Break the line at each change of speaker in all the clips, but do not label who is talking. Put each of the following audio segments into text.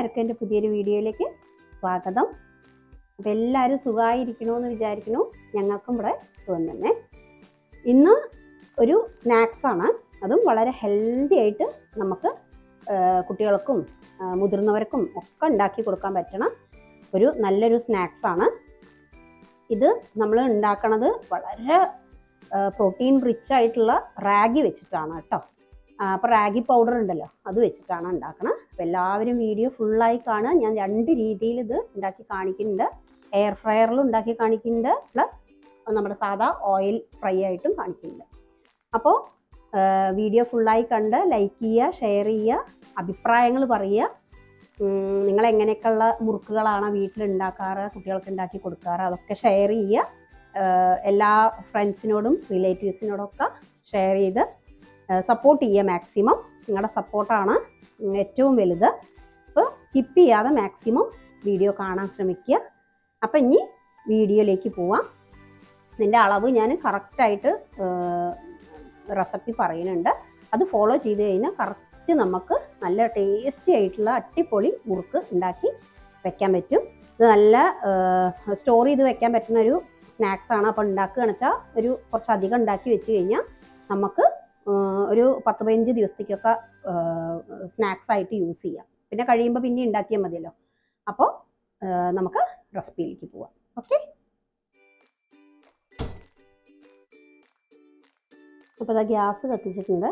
എല്ലാവർക്കും എൻ്റെ പുതിയൊരു വീഡിയോയിലേക്ക് സ്വാഗതം. അപ്പോൾ എല്ലാവരും സുഖമായിരിക്കണമെന്ന് വിചാരിക്കുന്നു. ഞങ്ങൾക്കും ഇവിടെ സുഖം തന്നെ. ഇന്ന് ഒരു സ്നാക്സാണ്, അതും വളരെ ഹെൽത്തി ആയിട്ട് നമുക്ക് കുട്ടികൾക്കും മുതിർന്നവർക്കും ഒക്കെ ഉണ്ടാക്കി കൊടുക്കാൻ പറ്റണ ഒരു നല്ലൊരു സ്നാക്സാണ് ഇത്. നമ്മൾ ഉണ്ടാക്കണത് വളരെ പ്രോട്ടീൻ റിച്ച് ആയിട്ടുള്ള റാഗി വെച്ചിട്ടാണ് കേട്ടോ. അപ്പോൾ റാഗി പൗഡർ ഉണ്ടല്ലോ, അത് വെച്ചിട്ടാണ് ഉണ്ടാക്കണം. അപ്പോൾ എല്ലാവരും വീഡിയോ ഫുള്ളായി കാണുക. ഞാൻ രണ്ട് രീതിയിൽ ഇത് ഉണ്ടാക്കി കാണിക്കുന്നുണ്ട്. എയർ ഫ്രയറിലും ഉണ്ടാക്കി കാണിക്കുന്നുണ്ട്, പ്ലസ് നമ്മുടെ സാധാ ഓയിൽ ഫ്രൈ ആയിട്ടും കാണിക്കുന്നുണ്ട്. അപ്പോൾ വീഡിയോ ഫുള്ളായി കണ്ട് ലൈക്ക് ചെയ്യുക, ഷെയർ ചെയ്യുക, അഭിപ്രായങ്ങൾ പറയുക. നിങ്ങൾ എങ്ങനെയൊക്കെയുള്ള മുറുക്കുകളാണ് വീട്ടിലുണ്ടാക്കാറ്, കുട്ടികൾക്ക് ഉണ്ടാക്കി കൊടുക്കാറ്, അതൊക്കെ ഷെയർ ചെയ്യുക. എല്ലാ ഫ്രണ്ട്സിനോടും റിലേറ്റീവ്സിനോടൊക്കെ ഷെയർ ചെയ്ത് സപ്പോർട്ട് ചെയ്യുക. മാക്സിമം നിങ്ങളുടെ സപ്പോർട്ടാണ് ഏറ്റവും വലുത്. അപ്പോൾ സ്കിപ്പ് ചെയ്യാതെ മാക്സിമം വീഡിയോ കാണാൻ ശ്രമിക്കുക. അപ്പം ഇനി വീഡിയോയിലേക്ക് പോവാം. ഇതിൻ്റെ അളവ് ഞാൻ കറക്റ്റായിട്ട് റെസിപ്പി പറയുന്നുണ്ട്. അത് ഫോളോ ചെയ്ത് കഴിഞ്ഞാൽ കറക്റ്റ് നമുക്ക് നല്ല ടേസ്റ്റി ആയിട്ടുള്ള അടിപൊളി മുറുക്ക് ഉണ്ടാക്കി വെക്കാൻ പറ്റും. ഇത് നല്ല സ്റ്റോർ ചെയ്ത് വെക്കാൻ പറ്റുന്ന ഒരു സ്നാക്സാണ്. അപ്പോൾ ഉണ്ടാക്കുകയെന്ന് വെച്ചാൽ ഒരു കുറച്ചധികം ഉണ്ടാക്കി വെച്ച് കഴിഞ്ഞാൽ നമുക്ക് ഒരു 10-15 ദിവസത്തേക്കൊക്കെ സ്നാക്സ് ആയിട്ട് യൂസ് ചെയ്യാം. പിന്നെ കഴിയുമ്പോൾ പിന്നെ ഉണ്ടാക്കിയാൽ മതിയല്ലോ. അപ്പോൾ നമുക്ക് റെസിപ്പിയിലേക്ക് പോവാം. ഓക്കെ, അപ്പോൾ അത് ഗ്യാസ് കത്തിച്ചിട്ടുണ്ട്.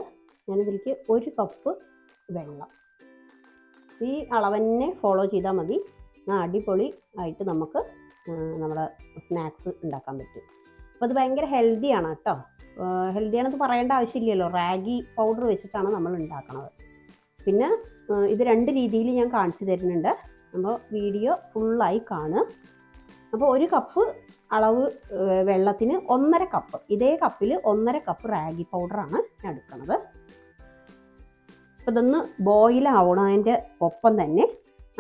ഞാനിതിലേക്ക് 1 കപ്പ് വെള്ളം, ഈ അളവന്നെ ഫോളോ ചെയ്താൽ മതി. അടിപൊളി ആയിട്ട് നമുക്ക് നമ്മുടെ സ്നാക്സ് ഉണ്ടാക്കാൻ പറ്റും. അപ്പോൾ അത് ഭയങ്കര ഹെൽത്തിയാണ് കേട്ടോ. ഹെൽത്തിയാണെന്ന് പറയേണ്ട ആവശ്യമില്ലല്ലോ, റാഗി പൗഡർ വെച്ചിട്ടാണ് നമ്മൾ ഉണ്ടാക്കുന്നത്. പിന്നെ ഇത് 2 രീതിയിൽ ഞാൻ കാണിച്ചു തരുന്നുണ്ട്. അപ്പോൾ വീഡിയോ ഫുള്ളായി കാണുക. അപ്പോൾ 1 കപ്പ് അളവ് വെള്ളത്തിന് 1.5 കപ്പ്, ഇതേ കപ്പിൽ 1.5 കപ്പ് റാഗി പൗഡറാണ് ഞാൻ എടുക്കുന്നത്. അപ്പോൾ ഇതൊന്ന് ബോയിലാവണതിൻ്റെ ഒപ്പം തന്നെ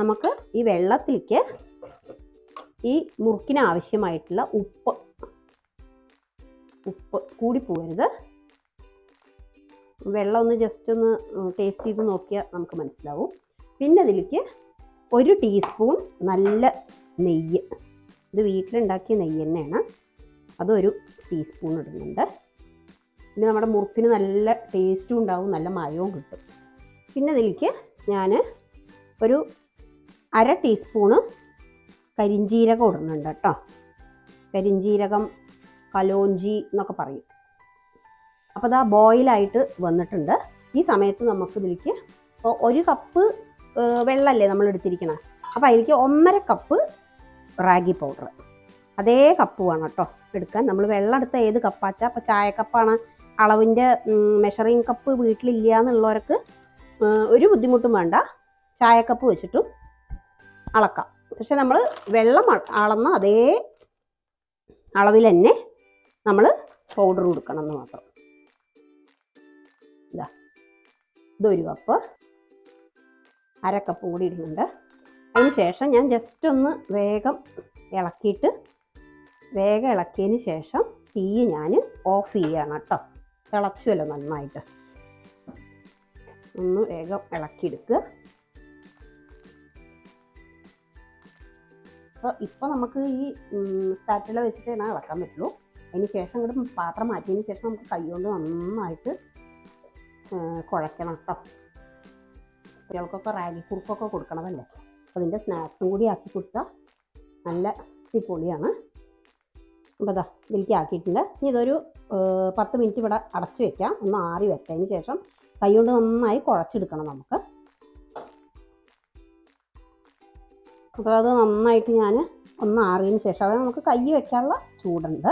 നമുക്ക് ഈ വെള്ളത്തിലേക്ക് ഈ മുറുക്കിന് ആവശ്യമായിട്ടുള്ള ഉപ്പ് കൂടിപ്പോകരുത്. വെള്ളം ഒന്ന് ജസ്റ്റ് ഒന്ന് ടേസ്റ്റ് ചെയ്ത് നോക്കിയാൽ നമുക്ക് മനസ്സിലാവും. പിന്നെ അതിലേക്ക് 1 ടീസ്പൂൺ നല്ല നെയ്യ്, ഇത് വീട്ടിലുണ്ടാക്കിയ നെയ്യ് തന്നെയാണ്, അതൊരു ടീസ്പൂൺ ഇടുന്നുണ്ട്. പിന്നെ നമ്മുടെ മുറുക്കിന് നല്ല ടേസ്റ്റും ഉണ്ടാവും, നല്ല മയവും കിട്ടും. പിന്നെ അതിലേക്ക് ഞാൻ ഒരു 1/2 ടീസ്പൂണ് കരിഞ്ജീരകം ഇടുന്നുണ്ട് കേട്ടോ. കരിഞ്ജീരകം, കലോഞ്ചി എന്നൊക്കെ പറയും. അപ്പോൾ അതാ ബോയിലായിട്ട് വന്നിട്ടുണ്ട്. ഈ സമയത്ത് നമുക്ക് ഇതിലേക്ക് 1 കപ്പ് വെള്ളമല്ലേ നമ്മൾ എടുത്തിരിക്കണം. അപ്പോൾ അതിലേക്ക് 1.5 കപ്പ് റാഗി പൗഡർ, അതേ കപ്പ് വേണം കേട്ടോ എടുക്കാൻ. നമ്മൾ വെള്ളം എടുത്ത ഏത് കപ്പാച്ചാൽ, അപ്പോൾ ചായക്കപ്പാണ് അളവിൻ്റെ, മെഷറിങ് കപ്പ് വീട്ടിലില്ല എന്നുള്ളവർക്ക് ഒരു ബുദ്ധിമുട്ടും വേണ്ട, ചായക്കപ്പ് വെച്ചിട്ടും അളക്കാം. പക്ഷെ നമ്മൾ വെള്ളം അളന്ന അതേ അളവിൽ തന്നെ നമ്മൾ പൗഡർ കൊടുക്കണം എന്ന് മാത്രം. ഇതൊരു കപ്പ്, 1/2 കപ്പ് കൂടി ഇടുന്നുണ്ട്. അതിന് ശേഷം ഞാൻ ജസ്റ്റ് ഒന്ന് വേഗം ഇളക്കിയതിന് ശേഷം തീ ഞാൻ ഓഫ് ചെയ്യുകയാണ് കേട്ടോ. തിളച്ചുമല്ലോ നന്നായിട്ട്, ഒന്ന് വേഗം ഇളക്കിയെടുക്കുക. അപ്പോൾ ഇപ്പോൾ നമുക്ക് ഈ സ്റ്റാറ്റില വെച്ചിട്ട് തന്നെ ഇളക്കാൻ പറ്റുള്ളൂ. അതിന് ശേഷം ഇങ്ങോട്ട് പാത്രം മാറ്റിയതിന് ശേഷം നമുക്ക് കൈകൊണ്ട് നന്നായിട്ട് കുഴയ്ക്കണം കേട്ടോ. കുട്ടികൾക്കൊക്കെ റാഗി കുറുക്കൊക്കെ കൊടുക്കണതല്ലേ, അപ്പോൾ അതിൻ്റെ സ്നാക്സും കൂടി ആക്കി കൊടുത്താൽ നല്ല അടിപൊളിയാണ്. അപ്പോൾ അതാ ഇതിലേക്ക് ആക്കിയിട്ടുണ്ട്. ഇനി ഇതൊരു 10 മിനിറ്റ് ഇവിടെ അടച്ചു വയ്ക്കാം, ഒന്ന് ആറി വെച്ചതിന് ശേഷം കൈകൊണ്ട് നന്നായി കുഴച്ചെടുക്കണം നമുക്ക്. അപ്പോൾ അത് നന്നായിട്ട് ഞാൻ ഒന്ന് ആറിയതിന് ശേഷം, അതായത് നമുക്ക് കൈ വെക്കാനുള്ള ചൂടുണ്ട്,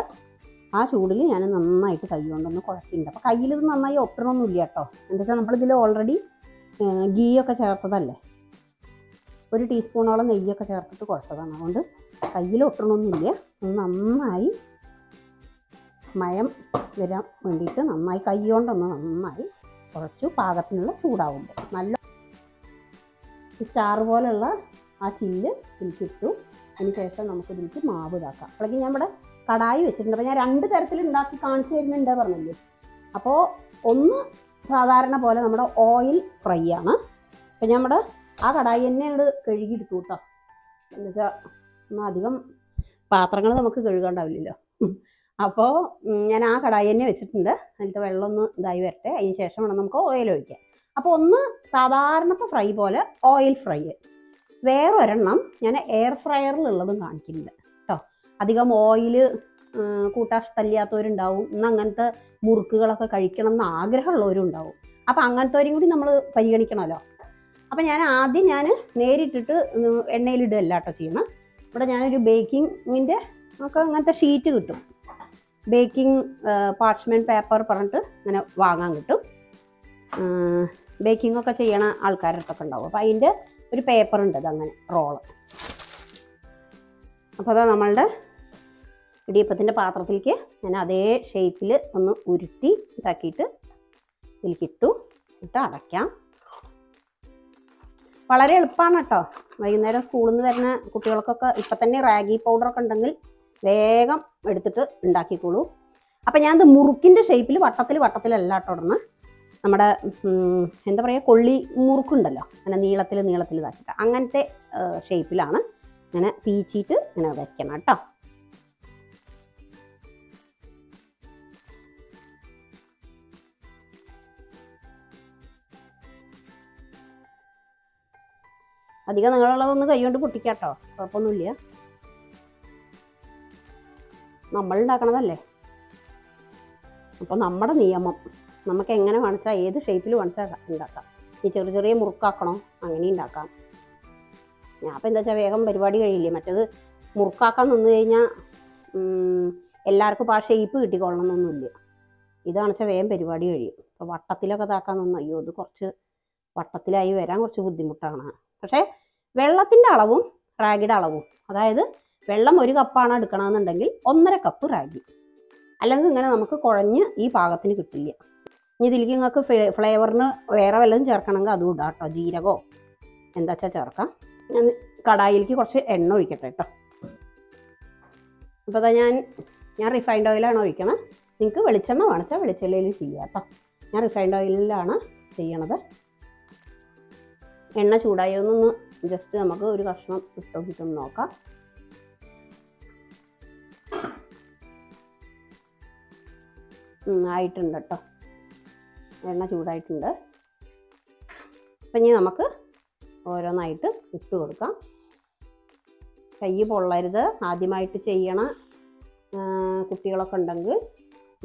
ആ ചൂടിൽ ഞാൻ നന്നായിട്ട് കൈ കൊണ്ടൊന്ന് കുഴക്കിയിട്ടുണ്ട്. അപ്പോൾ കയ്യിൽ ഇത് നന്നായി ഒട്ടണമൊന്നുമില്ല കേട്ടോ. എന്താ വെച്ചാൽ നമ്മളിതിൽ ഓൾറെഡി ഗീയൊക്കെ ചേർത്തതല്ലേ, 1 ടീസ്പൂണോളം നെയ്യൊക്കെ ചേർത്തിട്ട് കുഴച്ചതാണ്. അതുകൊണ്ട് കയ്യിൽ ഒട്ടണമൊന്നുമില്ല. അത് നന്നായി മയം വരാൻ വേണ്ടിയിട്ട് നന്നായി കൈ കൊണ്ടൊന്ന് നന്നായി കുറച്ചു പാകത്തിനുള്ള ചൂടാവുമ്പോൾ നല്ല സ്റ്റാർ പോലെയുള്ള ആ ചില്ല് ഇതിലിട്ടു. അതിന് ശേഷം നമുക്ക് ഇതിലേക്ക് മാവ് ഇതാക്കാം. അപ്പോഴേക്കും ഞാൻ ഇവിടെ കടായി വെച്ചിട്ടുണ്ട്. അപ്പോൾ ഞാൻ 2 തരത്തിൽ ഉണ്ടാക്കി കാണിച്ചു തരുന്നുണ്ട് പറഞ്ഞില്ലേ. അപ്പോൾ ഒന്ന് സാധാരണ പോലെ നമ്മുടെ ഓയിൽ ഫ്രൈ ആണ്. അപ്പോൾ ഞാൻ ഇവിടെ ആ കടായി തന്നെ അങ്ങോട്ട് കഴുകിയെടുത്തു കേട്ടോ. എന്നുവെച്ചാൽ ഒന്നും അധികം പാത്രങ്ങൾ നമുക്ക് കഴുകാണ്ടാവില്ലല്ലോ. അപ്പോൾ ഞാൻ ആ കടായി തന്നെ വെച്ചിട്ടുണ്ട്. അതിൻ്റെ വെള്ളം ഒന്ന് ഇതായി വരട്ടെ. അതിന് ശേഷം വേണം നമുക്ക് ഓയിൽ ഒഴിക്കാൻ. അപ്പോൾ ഒന്ന് സാധാരണത്തെ ഫ്രൈ പോലെ ഓയിൽ ഫ്രൈ. വേറെ ഒരെണ്ണം ഞാൻ എയർ ഫ്രയറിലുള്ളതും കാണിക്കുന്നുണ്ട് കേട്ടോ. അധികം ഓയിൽ കൂട്ടാൻ ഇഷ്ടമില്ലാത്തവരുണ്ടാവും. ഇന്ന് അങ്ങനത്തെ മുറുക്കുകളൊക്കെ കഴിക്കണം എന്ന് ആഗ്രഹമുള്ളവരും ഉണ്ടാവും. അപ്പോൾ അങ്ങനത്തെവരും കൂടി നമ്മൾ പരിഗണിക്കണമല്ലോ. അപ്പോൾ ഞാൻ നേരിട്ടിട്ട് എണ്ണയിലിടുകയല്ല കേട്ടോ ചെയ്യണം. ഇവിടെ ഞാനൊരു ബേക്കിങ്ങിൻ്റെ ഒക്കെ അങ്ങനത്തെ ഷീറ്റ് കിട്ടും. ബേക്കിംഗ് പാർച്ച്മെൻറ്റ് പേപ്പർ പറഞ്ഞിട്ട് ഇങ്ങനെ വാങ്ങാൻ കിട്ടും. ബേക്കിംഗ് ഒക്കെ ചെയ്യണ ആൾക്കാരുടെ അടുത്തൊക്കെ ഉണ്ടാവും. അപ്പോൾ അതിൻ്റെ ഒരു പേപ്പർ ഉണ്ട്, അതങ്ങനെ റോള്. അപ്പോൾ അതാ നമ്മളുടെ ഇടിയപ്പത്തിൻ്റെ പാത്രത്തിലേക്ക് ഞാൻ അതേ ഷേപ്പിൽ ഒന്ന് ഉരുട്ടി ഇതാക്കിയിട്ട് ഇതിലേക്കിട്ടു. ഇട്ട് അടയ്ക്കാം. വളരെ എളുപ്പമാണ് കേട്ടോ. വൈകുന്നേരം സ്കൂളിൽ നിന്ന് വരുന്ന കുട്ടികൾക്കൊക്കെ ഇപ്പം തന്നെ റാഗി പൗഡറൊക്കെ ഉണ്ടെങ്കിൽ വേഗം എടുത്തിട്ട് ഉണ്ടാക്കിക്കോളൂ. അപ്പം ഞാനത് മുറുക്കിൻ്റെ ഷേപ്പിൽ വട്ടത്തിലല്ല കേട്ടോ ഇടുന്നത്. നമ്മുടെ എന്താ പറയുക, കൊള്ളി മുറുക്കുണ്ടല്ലോ, അങ്ങനെ നീളത്തിൽ ഇതാക്കിയിട്ട് അങ്ങനത്തെ ഷേപ്പിലാണ് ഇങ്ങനെ പീച്ചിട്ട് ഇങ്ങനെ വയ്ക്കണം കേട്ടോ. അധികം നീളമുള്ളതൊന്ന് കൈകൊണ്ട് പൊട്ടിക്കാട്ടോ, കുഴപ്പമൊന്നുമില്ല. നമ്മൾ ഉണ്ടാക്കണതല്ലേ. അപ്പോൾ നമ്മുടെ നിയമം നമുക്ക് എങ്ങനെ വേണിച്ചാൽ ഏത് ഷേപ്പിൽ വേണിച്ചാൽ ഉണ്ടാക്കാം. ഈ ചെറിയ മുറുക്കാക്കണോ അങ്ങനെ ഉണ്ടാക്കാം. ഞാൻ അപ്പോൾ എന്താ വെച്ചാൽ വേഗം പരിപാടി കഴിയില്ലേ. മറ്റേത് മുറുക്കാക്കാൻ നിന്ന് കഴിഞ്ഞാൽ എല്ലാവർക്കും ഇപ്പോൾ ആ ഷേപ്പ് കിട്ടിക്കൊള്ളണമെന്നൊന്നുമില്ല. ഇതാണെന്ന് വെച്ചാൽ വേഗം പരിപാടി കഴിയും. അപ്പോൾ വട്ടത്തിലൊക്കെ ഇതാക്കാൻ നിന്ന് അയ്യോ ഇത് കുറച്ച് വട്ടത്തിലായി വരാൻ കുറച്ച് ബുദ്ധിമുട്ടാണ്. പക്ഷേ വെള്ളത്തിൻ്റെ അളവും റാഗിയുടെ അളവും, അതായത് വെള്ളം 1 കപ്പാണ് എടുക്കണമെന്നുണ്ടെങ്കിൽ 1.5 കപ്പ് റാഗി, അല്ലെങ്കിൽ ഇങ്ങനെ നമുക്ക് കുഴഞ്ഞ് ഈ പാകത്തിന് കിട്ടില്ല. ഇനി ഇതിലേക്ക് നിങ്ങൾക്ക് ഫ്ലേവറിന് വേറെ വല്ലതും ചേർക്കണമെങ്കിൽ അതും ഇടാം കേട്ടോ. ജീരകമോ എന്താ വെച്ചാൽ ചേർക്കാം. ഞാൻ കടായിലേക്ക് കുറച്ച് എണ്ണ ഒഴിക്കട്ടെ കേട്ടോ. അപ്പോൾ അതാ ഞാൻ റിഫൈൻഡ് ഓയിലാണ് ഒഴിക്കണത്. നിങ്ങൾക്ക് വെളിച്ചെണ്ണ വേണിച്ചാൽ വെളിച്ചെണ്ണയിൽ ചെയ്യാം കേട്ടോ. ഞാൻ റിഫൈൻഡ് ഓയിലിലാണ് ചെയ്യണത്. എണ്ണ ചൂടായൊന്നൊന്ന് ജസ്റ്റ് നമുക്ക് ഒരു കഷ്ണം ഇട്ടൊന്ന് നോക്കാം. ആയിട്ടുണ്ട് കേട്ടോ, എണ്ണ ചൂടായിട്ടുണ്ട്. അപ്പം ഇനി നമുക്ക് ഓരോന്നായിട്ട് ഇട്ട് കൊടുക്കാം. കൈ പൊള്ളരുത്. ആദ്യമായിട്ട് ചെയ്യണ കുട്ടികളൊക്കെ ഉണ്ടെങ്കിൽ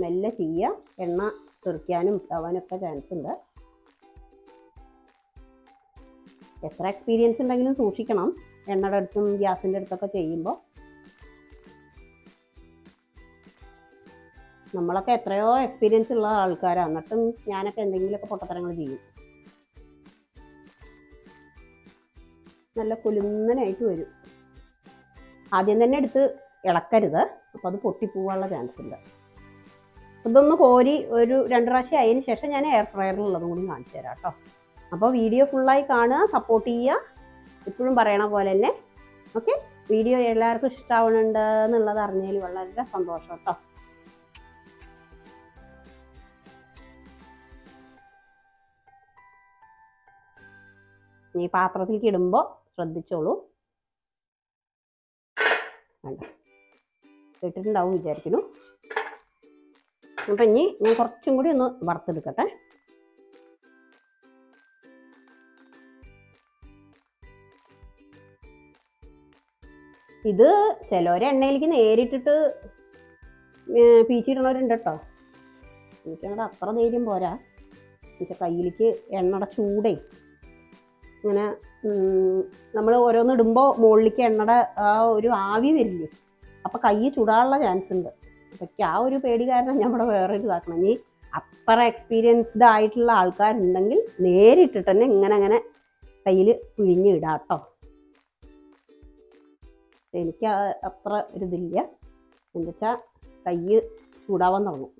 മെല്ലെ ചെയ്യുക. എണ്ണ തെറിക്കാനും ആവാനൊക്കെ ചാൻസ് ഉണ്ട്. എത്ര എക്സ്പീരിയൻസ് ഉണ്ടെങ്കിലും സൂക്ഷിക്കണം എണ്ണയുടെ അടുത്തും ഗ്യാസിൻ്റെ അടുത്തൊക്കെ ചെയ്യുമ്പോൾ. നമ്മളൊക്കെ എത്രയോ എക്സ്പീരിയൻസ് ഉള്ള ആൾക്കാരാണ്, എന്നിട്ടും ഞാനൊക്കെ എന്തെങ്കിലുമൊക്കെ പൊട്ടത്തരങ്ങൾ ചെയ്യും. നല്ല കുലുന്നനായിട്ട് വരും. ആദ്യം തന്നെ എടുത്ത് ഇളക്കരുത്, അപ്പോൾ അത് പൊട്ടിപ്പോവാനുള്ള ചാൻസ് ഉണ്ട്. ഇതൊന്ന് കോരി ഒരു 2 പ്രാവശ്യം ആയതിന് ശേഷം ഞാൻ എയർ ഫ്രയറിലുള്ളതും കൂടി കാണിച്ചു തരാം കേട്ടോ. അപ്പോൾ വീഡിയോ ഫുള്ളായി കാണുക, സപ്പോർട്ട് ചെയ്യുക. ഇപ്പോഴും പറയണ പോലെ തന്നെ. ഓക്കെ, വീഡിയോ എല്ലാവർക്കും ഇഷ്ടമാവുന്നുണ്ട് എന്നുള്ളത് അറിഞ്ഞതിൽ വളരെ സന്തോഷം കേട്ടോ. ഈ പാത്രത്തിലേക്ക് ഇടുമ്പോൾ ശ്രദ്ധിച്ചോളൂ. വേണ്ട ഇട്ടിട്ടുണ്ടാവും വിചാരിക്കുന്നു. അപ്പം ഇനി ഞാൻ കുറച്ചും കൂടി ഒന്ന് വറുത്തെടുക്കട്ടെ. ഇത് ചിലവരെ എണ്ണയിലേക്ക് നേരിട്ടിട്ട് പീച്ചിടണവരുണ്ട് കേട്ടോ. എനിക്കങ്ങോട്ട് അത്ര ധൈര്യം പോരാ. എന്നുവെച്ചാൽ കയ്യിലേക്ക് എണ്ണയുടെ ചൂടേ ഇങ്ങനെ നമ്മൾ ഓരോന്ന് ഇടുമ്പോൾ മുകളിലേക്ക് എണ്ണയുടെ ആ ഒരു ആവി വരില്ലേ, അപ്പം കൈ ചൂടാനുള്ള ചാൻസ് ഉണ്ട്. അതൊക്കെ ആ ഒരു പേടി കാരണം നമ്മുടെ വേറെ ഒരു ഇതാക്കണം. ഇനി അത്ര എക്സ്പീരിയൻസ്ഡ് ആയിട്ടുള്ള ആൾക്കാരുണ്ടെങ്കിൽ നേരിട്ടിട്ട് തന്നെ ഇങ്ങനെ കയ്യിൽ പിഴിഞ്ഞിടാം കേട്ടോ. എനിക്ക് അത്ര ഒരിതില്ല. എന്താ കൈ ചൂടാവാൻ തുടങ്ങും.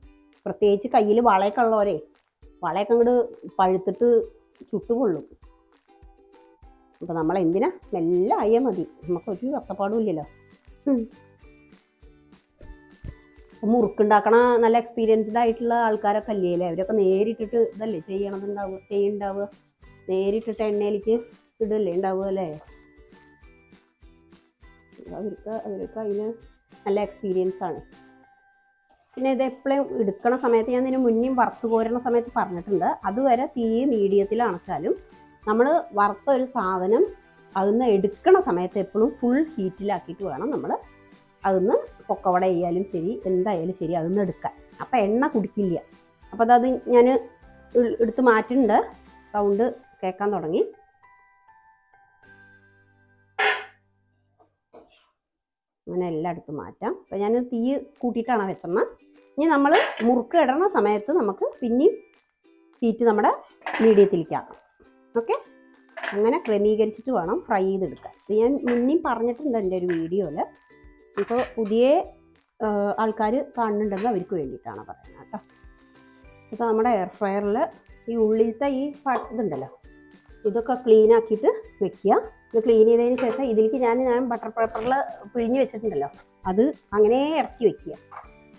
പ്രത്യേകിച്ച് കയ്യിൽ വളയൊക്കെ ഉള്ളവരെ വളയൊക്കെ അങ്ങോട്ട് പഴുത്തിട്ട് ചുട്ടുകൊള്ളും. അപ്പം നമ്മളെന്തിനാ മെല്ലെ ആയാൽ മതി, നമുക്കൊരു കഷ്ടപ്പാടും ഇല്ലല്ലോ. മുറുക്കുണ്ടാക്കണ നല്ല എക്സ്പീരിയൻസ്ഡ് ആയിട്ടുള്ള ആൾക്കാരൊക്കെ അല്ലേ, അവരൊക്കെ നേരിട്ടിട്ട് ഇതല്ലേ ചെയ്യണതുണ്ടാവുക. നേരിട്ടിട്ട് എണ്ണയിലേക്ക് ഇടല്ലേ ഉണ്ടാവുക അല്ലേ? അവർക്ക് അതിന് നല്ല എക്സ്പീരിയൻസ് ആണ്. പിന്നെ ഇത് എപ്പോഴും എടുക്കണ സമയത്ത് ഞാൻ ഇതിന് മുന്നേയും വറുത്ത് കോരുന്ന സമയത്ത് പറഞ്ഞിട്ടുണ്ട്, അതുവരെ തീ മീഡിയത്തിൽ അണച്ചാലും നമ്മൾ വറുത്ത ഒരു സാധനം അതിന്ന് എടുക്കണ സമയത്ത് എപ്പോഴും ഫുൾ ഹീറ്റിലാക്കിയിട്ട് വേണം നമ്മൾ അതിന്ന് പൊക്കവട ചെയ്യാലും ശരി എന്തായാലും ശരി അതിന്ന് എടുക്കാൻ. അപ്പം എണ്ണ കുടിക്കില്ല. അപ്പോൾ അത് ഞാൻ എടുത്ത് മാറ്റുന്നുണ്ട്. സൗണ്ട് കേൾക്കാൻ തുടങ്ങി. അങ്ങനെ എല്ലാം എടുത്ത് മാറ്റാം. അപ്പം ഞാൻ തീ കൂട്ടിയിട്ടാണ് വെച്ചത്. ഇനി നമ്മൾ മുറുക്ക് ഇടണ സമയത്ത് നമുക്ക് പിന്നെയും ഹീറ്റ് നമ്മുടെ മീഡിയത്തിലേക്കാക്കാം. ഓക്കെ, അങ്ങനെ ക്രമീകരിച്ചിട്ട് വേണം ഫ്രൈ ചെയ്തെടുക്കാൻ. ഇത് ഞാൻ മുന്നേയും പറഞ്ഞിട്ടുണ്ട് എൻ്റെ ഒരു വീഡിയോയിൽ. ഇപ്പോൾ പുതിയ ആൾക്കാർ കാണുന്നുണ്ടെങ്കിൽ അവർക്ക് വേണ്ടിയിട്ടാണ് പറയുന്നത് കേട്ടോ. ഇപ്പോൾ നമ്മുടെ എയർ ഫ്രയറിൽ ഈ ഉള്ളിലത്തെ ഈ ഇതുണ്ടല്ലോ, ഇതൊക്കെ ക്ലീൻ ആക്കിയിട്ട് വെക്കുക. ഇത് ക്ലീൻ ചെയ്തതിന് ശേഷം ഇതിലേക്ക് ഞാൻ ബട്ടർ പേപ്പറിൽ പിഴിഞ്ഞ് വെച്ചിട്ടുണ്ടല്ലോ, അത് അങ്ങനെ ഇറക്കി വെക്കുക.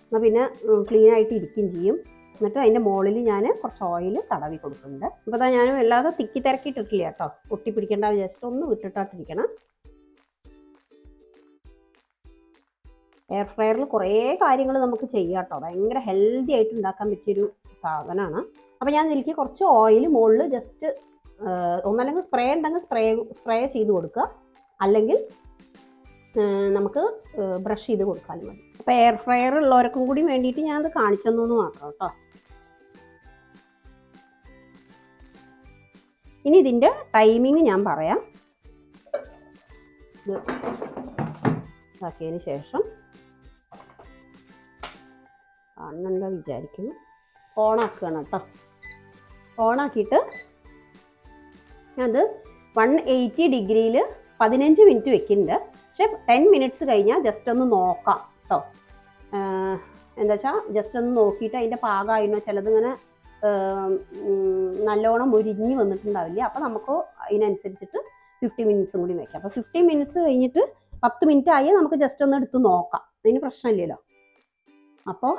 എന്നാൽ പിന്നെ ക്ലീൻ ആയിട്ട് ഇരിക്കുകയും ചെയ്യും. എന്നിട്ട് അതിൻ്റെ മുകളിൽ ഞാൻ കുറച്ച് ഓയിൽ തടവി കൊടുക്കുന്നുണ്ട്. അപ്പോൾ അതാ ഞാൻ വല്ലാതെ തിക്കി തിരക്കിയിട്ടിട്ടില്ല കേട്ടോ, ഒട്ടി പിടിക്കേണ്ട വിചാരിച്ചിട്ട് ഒന്ന് വിട്ടിട്ടാട്ടിരിക്കണം. എയർ ഫ്രയറിൽ കുറേ കാര്യങ്ങൾ നമുക്ക് ചെയ്യാം കേട്ടോ. ഭയങ്കര ഹെൽത്തി ആയിട്ട് ഉണ്ടാക്കാൻ പറ്റിയൊരു സാധനമാണ്. അപ്പോൾ ഞാൻ ഇതിലേക്ക് കുറച്ച് ഓയിൽ മുകളിൽ ജസ്റ്റ് ഒന്നല്ലെങ്കിൽ സ്പ്രേ ഉണ്ടെങ്കിൽ സ്പ്രേ ചെയ്ത് കൊടുക്കുക, അല്ലെങ്കിൽ നമുക്ക് ബ്രഷ് ചെയ്ത് കൊടുക്കാനും മതി. അപ്പോൾ എയർ ഫ്രയർ ഉള്ളവർക്കും കൂടി വേണ്ടിയിട്ട് ഞാനത് കാണിച്ചു തന്നു മാത്രം കേട്ടോ. ഇനി ഇതിൻ്റെ ടൈമിങ് ഞാൻ പറയാം. ഇത് ആക്കിയതിന് ശേഷം കാണുന്നുണ്ടോ വിചാരിക്കുന്നു. ഓണാക്കുകയാണ് കേട്ടോ. ഓണാക്കിയിട്ട് ഞാനത് 180 ഡിഗ്രിയിൽ 15 മിനിറ്റ് വെക്കുന്നുണ്ട്. പക്ഷേ 10 മിനിറ്റ്സ് കഴിഞ്ഞാൽ ജസ്റ്റ് ഒന്ന് നോക്കാം കേട്ടോ. എന്താ വെച്ചാൽ ജസ്റ്റ് ഒന്ന് നോക്കിയിട്ട് അതിൻ്റെ പാകമായിരുന്നോ, ചിലതിങ്ങനെ നല്ലോണം മുരിഞ്ഞ് വന്നിട്ടുണ്ടാവില്ല. അപ്പോൾ നമുക്ക് അതിനനുസരിച്ചിട്ട് 50 മിനിറ്റ്സും കൂടി വയ്ക്കാം. അപ്പോൾ 50 മിനിറ്റ്സ് കഴിഞ്ഞിട്ട് 10 മിനിറ്റ് ആയി നമുക്ക് ജസ്റ്റ് ഒന്ന് എടുത്ത് നോക്കാം, അതിന് പ്രശ്നമില്ലല്ലോ. അപ്പോൾ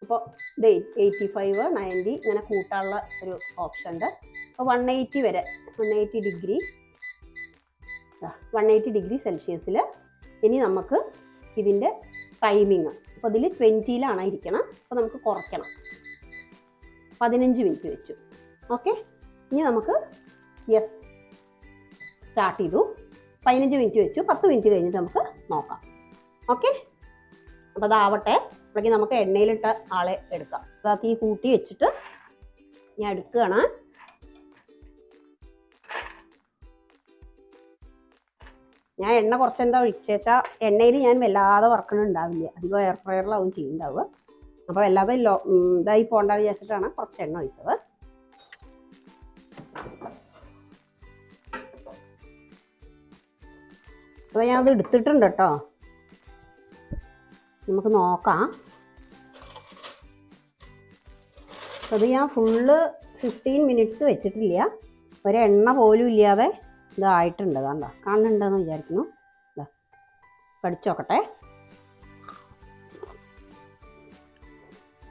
ഇത് 85, 90 ഇങ്ങനെ കൂട്ടാനുള്ള ഒരു ഓപ്ഷൻ ഉണ്ട്. അപ്പോൾ 180 വരെ 180 ഡിഗ്രി സെൽഷ്യസിൽ ഇനി നമുക്ക് ഇതിൻ്റെ ടൈമിങ്, അപ്പോൾ ഇതിൽ 20ലാണ് ഇരിക്കണം. അപ്പോൾ നമുക്ക് കുറയ്ക്കണം. 15 മിനിറ്റ് വെച്ചു. ഓക്കെ, ഇനി നമുക്ക് യെസ് സ്റ്റാർട്ട് ചെയ്തു. 15 മിനിറ്റ് വെച്ചു. 10 മിനിറ്റ് കഴിഞ്ഞിട്ട് നമുക്ക് നോക്കാം. ഓക്കെ, അപ്പോൾ അതാവട്ടെ. അപ്പോഴേക്കും നമുക്ക് എണ്ണയിലിട്ട ആളെ എടുക്കാം. അതാ തീ കൂട്ടി വെച്ചിട്ട് ഞാൻ എടുക്കുകയാണ്. ഞാൻ എണ്ണ കുറച്ചെന്താ ഒഴിച്ചാൽ എണ്ണയിൽ ഞാൻ വല്ലാതെ വറക്കണുണ്ടാവില്ല, അധികം എയർ ഫ്രയറിലാവും ചെയ്യുന്നുണ്ടാവുക. അപ്പോൾ വല്ലാതെ ഇതായി പോകണ്ട വിചാരിച്ചിട്ടാണ് കുറച്ച് എണ്ണ ഒഴിച്ചത്. അപ്പോൾ ഞാൻ അത് എടുത്തിട്ടുണ്ട് കേട്ടോ. നമുക്ക് നോക്കാം. അത് ഞാൻ ഫുള്ള് 15 മിനിറ്റ്സ് വെച്ചിട്ടില്ല, ഒരെണ്ണ പോലും ഇല്ലാതെ ഇതായിട്ടുണ്ട്. കണ്ടോ, കാണുന്നുണ്ടെന്ന് വിചാരിക്കുന്നു. കടിച്ചു നോക്കട്ടെ.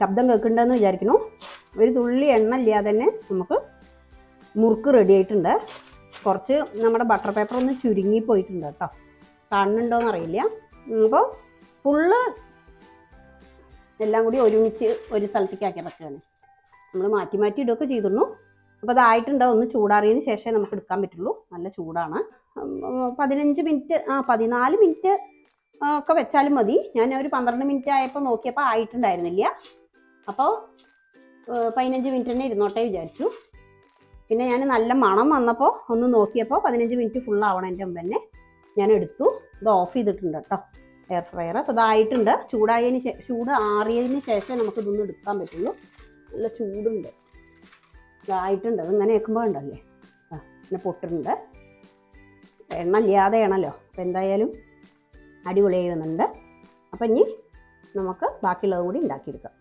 ശബ്ദം കേൾക്കുന്നുണ്ടെന്ന് വിചാരിക്കുന്നു. ഒരു തുള്ളി എണ്ണ ഇല്ലാതെ തന്നെ നമുക്ക് മുറുക്ക് റെഡി ആയിട്ടുണ്ട്. കുറച്ച് നമ്മുടെ ബട്ടർ പേപ്പർ ഒന്ന് ചുരുങ്ങി പോയിട്ടുണ്ട് കേട്ടോ, കാണുന്നുണ്ടോയെന്ന് അറിയില്ല. അപ്പോൾ ഫുള്ള് എല്ലാം കൂടി ഒരുമിച്ച് ഒരു സ്ഥലത്തേക്ക് ആക്കി വെക്കുകയാണ്. നമ്മൾ മാറ്റി മാറ്റി ഇടുകയൊക്കെ ചെയ്തിരുന്നു. അപ്പോൾ അതായിട്ടുണ്ട്. ഒന്ന് ചൂടാറിയതിന് ശേഷമേ നമുക്ക് എടുക്കാൻ പറ്റുള്ളൂ, നല്ല ചൂടാണ്. 15 മിനിറ്റ് 14 മിനിറ്റ് ഒക്കെ വെച്ചാലും മതി. ഞാൻ ഒരു 12 മിനിറ്റ് ആയപ്പോൾ നോക്കിയപ്പോൾ ആയിട്ടുണ്ടായിരുന്നില്ല. അപ്പോൾ 15 മിനിറ്റ് തന്നെ ഇരുന്നോട്ടെ വിചാരിച്ചു. പിന്നെ ഞാൻ നല്ല മണം വന്നപ്പോൾ ഒന്ന് നോക്കിയപ്പോൾ 15 മിനിറ്റ് ഫുള്ളാവണതിൻ്റെ മുമ്പ് തന്നെ ഞാൻ എടുത്തു. ഇത് ഓഫ് ചെയ്തിട്ടുണ്ട് കേട്ടോ എയർ ഫ്രയർ. അപ്പോൾ ഇതായിട്ടുണ്ട്. ചൂട് ആറിയതിന് ശേഷം നമുക്കിതൊന്നും എടുക്കാൻ പറ്റുള്ളൂ. നല്ല ചൂടുണ്ട്. ഇതായിട്ടുണ്ട്. അതിങ്ങനെ വെക്കുമ്പോൾ ഉണ്ടല്ലേ പിന്നെ പൊട്ടുന്നുണ്ട്. എണ്ണ ഇല്ലാതെയാണല്ലോ. അപ്പോൾ എന്തായാലും അടിപൊളിയായി വന്നിട്ടുണ്ട്. അപ്പം ഇനി നമുക്ക് ബാക്കിയുള്ളതും കൂടി ഉണ്ടാക്കിയെടുക്കാം.